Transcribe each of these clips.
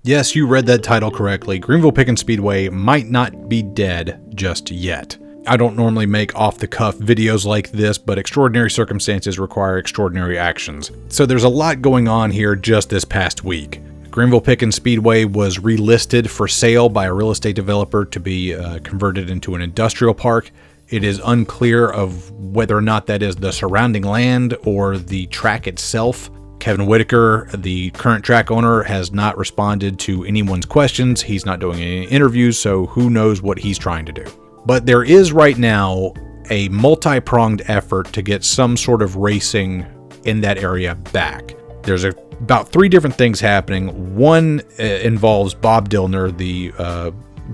Yes, you read that title correctly. Greenville Pickens Speedway might not be dead just yet. I don't normally make off-the-cuff videos like this, but extraordinary circumstances require extraordinary actions. So there's a lot going on here just this past week. Greenville Pickens Speedway was relisted for sale by a real estate developer to be converted into an industrial park. It is unclear of whether or not that is the surrounding land or the track itself. Kevin Whitaker, the current track owner, has not responded to anyone's questions. He's not doing any interviews, so who knows what he's trying to do. But there is right now a multi-pronged effort to get some sort of racing in that area back. There's about 3 different things happening. One involves Bob Dillner, the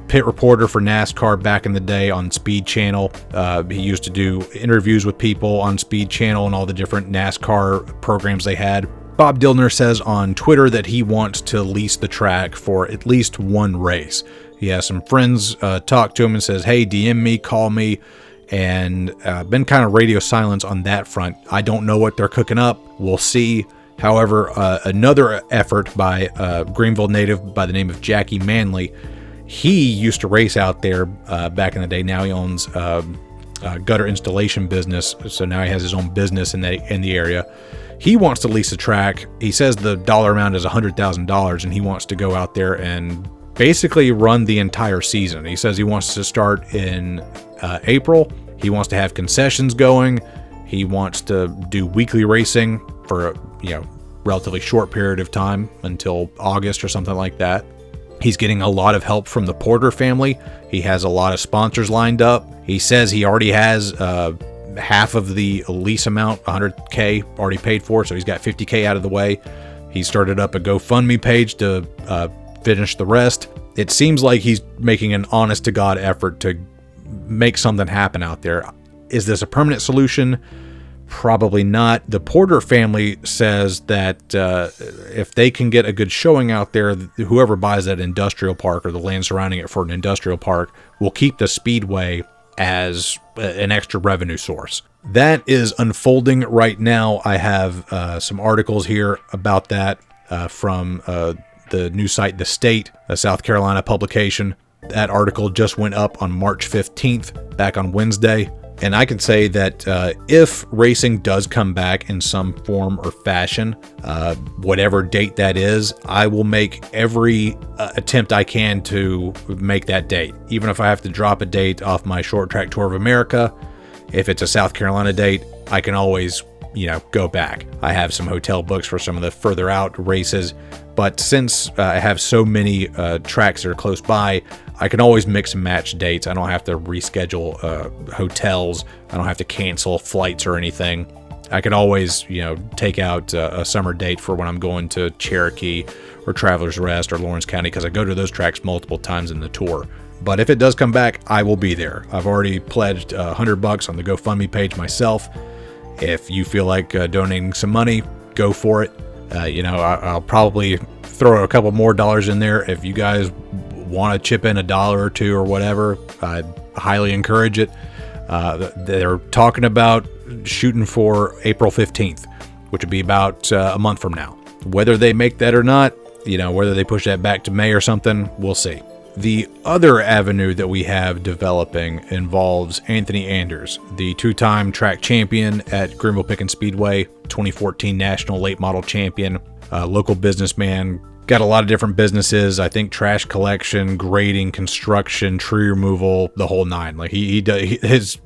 pit reporter for NASCAR back in the day on Speed Channel. He used to do interviews with people on Speed Channel and all the different NASCAR programs they had. Bob Dillner says on Twitter that he wants to lease the track for at least one race. He has some friends talk to him and says, hey, DM me, call me, and been kind of radio silence on that front. I don't know what they're cooking up. We'll see. However, another effort by a Greenville native by the name of Jackie Manley. He used to race out there back in the day. Now he owns a gutter installation business, so now he has his own business in the area. He wants to lease a track. He says the dollar amount is $100,000, and he wants to go out there and basically run the entire season. He says he wants to start in April. He wants to have concessions going. He wants to do weekly racing for a relatively short period of time until August or something like that. He's getting a lot of help from the Porter family. He has a lot of sponsors lined up. He says he already has half of the lease amount, $100K, already paid for, so he's got $50K out of the way. He started up a GoFundMe page to finish the rest. It seems like he's making an honest-to-God effort to make something happen out there. Is this a permanent solution? Probably not. The Porter family says that if they can get a good showing out there, whoever buys that industrial park or the land surrounding it for an industrial park will keep the speedway as an extra revenue source. That is unfolding right now. I have some articles here about that from the news site The State, a South Carolina publication. That article just went up on March 15th, back on Wednesday. And I can say that if racing does come back in some form or fashion, whatever date that is, I will make every attempt I can to make that date. Even if I have to drop a date off my short track tour of America, if it's a South Carolina date, I can always, go back. I have some hotel books for some of the further out races, but since I have so many tracks that are close by, I can always mix and match dates. I don't have to reschedule hotels. I don't have to cancel flights or anything. I can always, take out a summer date for when I'm going to Cherokee or Travelers Rest or Lawrence County, because I go to those tracks multiple times in the tour. But if it does come back, I will be there. I've already pledged $100 on the GoFundMe page myself. If you feel like donating some money, go for it. I'll probably throw a couple more dollars in there. If you guys want to chip in $1 or $2 or whatever, I highly encourage it. They're talking about shooting for April 15th, which would be about a month from now. Whether they make that or not, whether they push that back to May or something, we'll see. The other avenue that we have developing involves Anthony Anders, the 2-time track champion at Greenville Pickens Speedway, 2014 National Late Model Champion, local businessman, got a lot of different businesses. I think trash collection, grading, construction, tree removal, the whole nine. Like his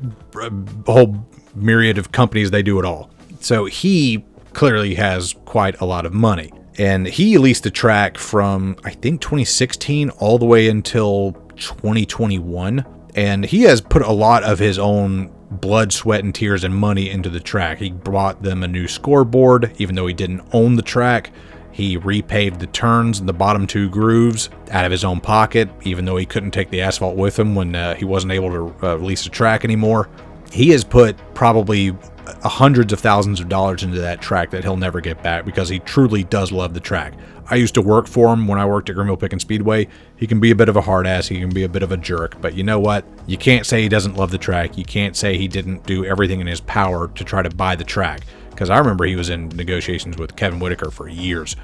whole myriad of companies, they do it all. So he clearly has quite a lot of money. And he leased the track from, I think, 2016 all the way until 2021. And he has put a lot of his own blood, sweat, and tears and money into the track. He brought them a new scoreboard, even though he didn't own the track. He repaved the turns and the bottom 2 grooves out of his own pocket, even though he couldn't take the asphalt with him when he wasn't able to lease the track anymore. He has put probably hundreds of thousands of dollars into that track that he'll never get back, because he truly does love the track. I used to work for him when I worked at Greenville Pickens Speedway. He can be a bit of a hard ass. He can be a bit of a jerk. But you know what? You can't say he doesn't love the track. You can't say he didn't do everything in his power to try to buy the track. Because I remember he was in negotiations with Kevin Whitaker for years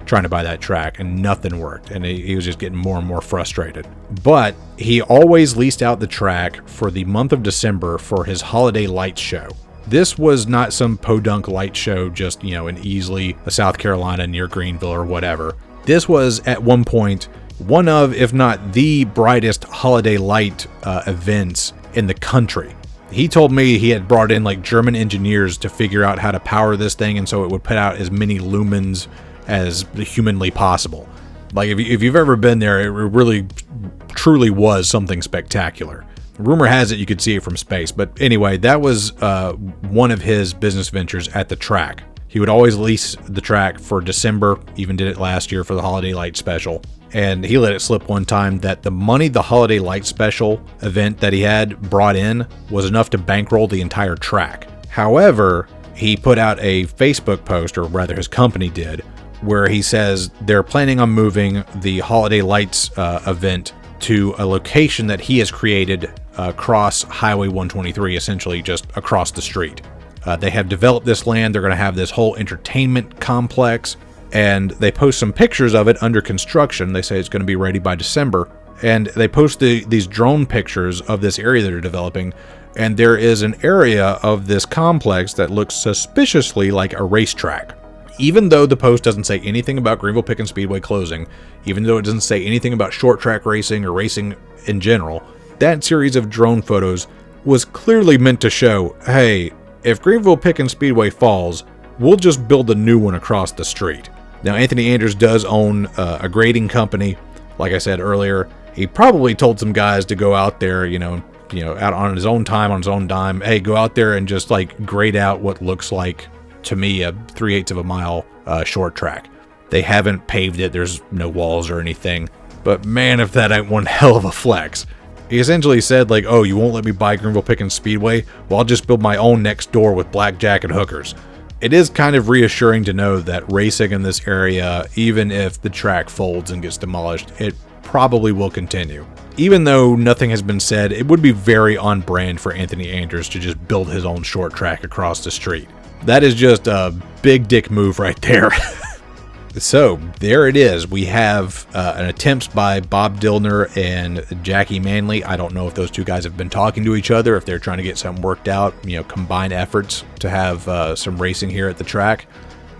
trying to buy that track, and nothing worked, and he was just getting more and more frustrated. But he always leased out the track for the month of December for his holiday lights show. This was not some podunk light show just, in Easley, South Carolina, near Greenville or whatever. This was, at one point, one of, if not the brightest holiday light events in the country. He told me he had brought in like German engineers to figure out how to power this thing, and so it would put out as many lumens as humanly possible. Like, if you've ever been there, it really truly was something spectacular. Rumor has it you could see it from space, but anyway, that was one of his business ventures at the track. He would always lease the track for December, even did it last year for the Holiday Light Special. And he let it slip one time that the money the Holiday Light Special event that he had brought in was enough to bankroll the entire track. However, he put out a Facebook post, or rather his company did, where he says they're planning on moving the Holiday Lights event to a location that he has created across Highway 123, essentially just across the street. They have developed this land. They're going to have this whole entertainment complex, and they post some pictures of it under construction. They say it's going to be ready by December, and they post these drone pictures of this area that they're developing, and there is an area of this complex that looks suspiciously like a racetrack. Even though the post doesn't say anything about Greenville Pickens Speedway closing, even though it doesn't say anything about short track racing or racing in general, that series of drone photos was clearly meant to show, hey, if Greenville Pickens Speedway falls, we'll just build a new one across the street. Now, Anthony Andrews does own a grading company. Like I said earlier, he probably told some guys to go out there, out on his own time, on his own dime. Hey, go out there and just like grade out what looks like, to me, a 3/8 of a mile short track. They haven't paved it. There's no walls or anything. But man, if that ain't one hell of a flex. He essentially said, like, oh, you won't let me buy Greenville Pickens Speedway? Well, I'll just build my own next door with blackjack and hookers. It is kind of reassuring to know that racing in this area, even if the track folds and gets demolished, it probably will continue. Even though nothing has been said, it would be very on brand for Anthony Andrews to just build his own short track across the street. That is just a big dick move right there. So, there it is. We have an attempt by Bob Dillner and Jackie Manley. I don't know if those two guys have been talking to each other, if they're trying to get something worked out, combine efforts to have some racing here at the track.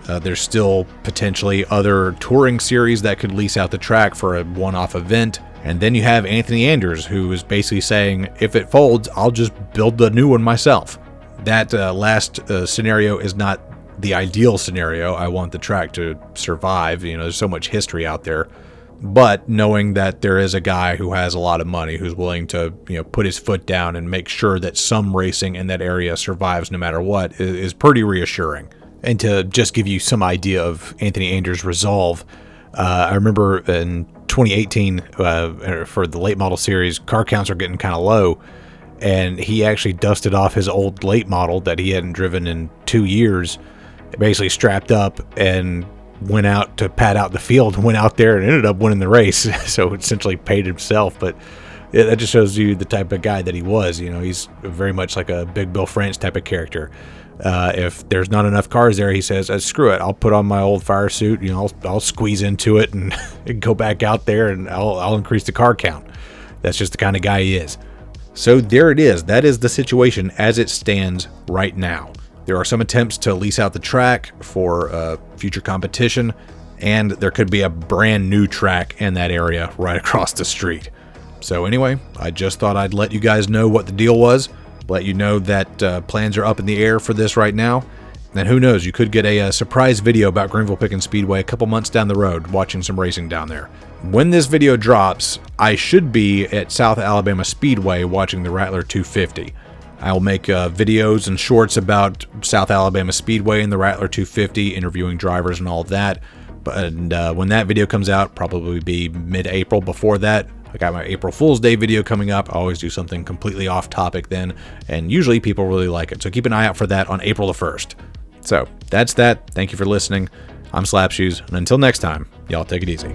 There's still potentially other touring series that could lease out the track for a one-off event. And then you have Anthony Andrews, who is basically saying, if it folds, I'll just build the new one myself. That last scenario is not the ideal scenario. I want the track to survive. There's so much history out there. But knowing that there is a guy who has a lot of money, who's willing to, put his foot down and make sure that some racing in that area survives no matter what, is pretty reassuring. And to just give you some idea of Anthony Andrews' resolve, I remember in 2018, for the late model series, car counts are getting kind of low. And he actually dusted off his old late model that he hadn't driven in 2 years, basically strapped up and went out to pad out the field, and went out there and ended up winning the race. So essentially paid himself. But that just shows you the type of guy that he was. He's very much like a Big Bill France type of character. If there's not enough cars there, he says, screw it, I'll put on my old fire suit, I'll squeeze into it and go back out there, and I'll increase the car count. That's just the kind of guy he is. So there it is. That is the situation as it stands right now. There are some attempts to lease out the track for future competition, and there could be a brand new track in that area right across the street. So anyway, I just thought I'd let you guys know what the deal was, let you know that plans are up in the air for this right now. And who knows, you could get a surprise video about Greenville Pickens Speedway a couple months down the road, watching some racing down there. When this video drops, I should be at South Alabama Speedway watching the Rattler 250. I will make videos and shorts about South Alabama Speedway and the Rattler 250, interviewing drivers and all of that. And when that video comes out, probably be mid-April. Before that, I got my April Fool's Day video coming up. I always do something completely off topic then, and usually people really like it. So keep an eye out for that on April the 1st. So that's that. Thank you for listening. I'm Slapshoes, and until next time, y'all take it easy.